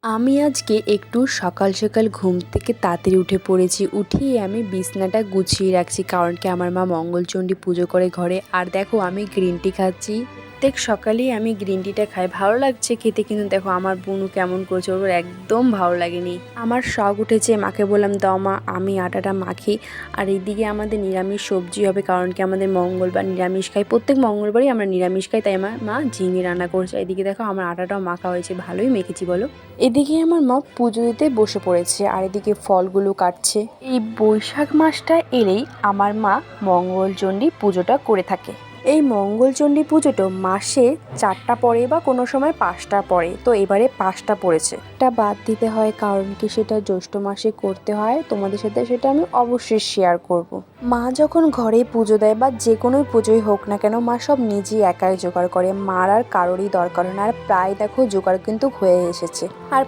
আমি আজকে একটু সকাল সকাল ঘুম থেকে তাড়াতাড়ি উঠে পড়েছি। উঠেই আমি বিছানাটা গুছিয়ে রাখছি, কারণ কি আমার মা মঙ্গলচণ্ডী পুজো করে ঘরে। আর দেখো আমি গ্রিন টি খাচ্ছি। প্রত্যেক সকালেই আমি গ্রিন টিটা খাই, ভালো লাগছে খেতে। কিন্তু দেখো আমার বোনু কেমন করছে, ওর একদম ভালো লাগেনি। আমার শখ উঠেছে, মাকে বললাম দাও মা আমি আটাটা মাখি। আর এইদিকে আমাদের নিরামিষ সবজি হবে, কারণ কি আমাদের মঙ্গলবার নিরামিষ খাই। প্রত্যেক মঙ্গলবারই আমরা নিরামিষ খাই, তাই আমার মা ঝিঙে রান্না করছে। এদিকে দেখো আমার আটাটাও মাখা হয়েছে, ভালোই মেখেছি বলো। এদিকে আমার মা পুজো দিতে বসে পড়েছে, আর এদিকে ফলগুলো কাটছে। এই বৈশাখ মাসটা এলেই আমার মা মঙ্গলচণ্ডী পুজোটা করে থাকে। এই মঙ্গলচণ্ডী পুজোটা মাসে 4টা পড়ে বা কোনো সময় 5টা পড়ে, তো এবারে 5টা পড়েছে। এটা বাদ দিতে হয়, কারণ কি সেটা জ্যৈষ্ঠ মাসে করতে হয়। তোমাদের সাথে সেটা আমি অবশ্যই শেয়ার করব। মা যখন ঘরে পুজো দেয় বা যে কোনো পুজোই হোক না কেন, মা সব নিজেই একাই জোগাড় করে। মার আর কারোরই দরকার হয় না। আর প্রায় দেখো জোগাড় কিন্তু হয়ে এসেছে। আর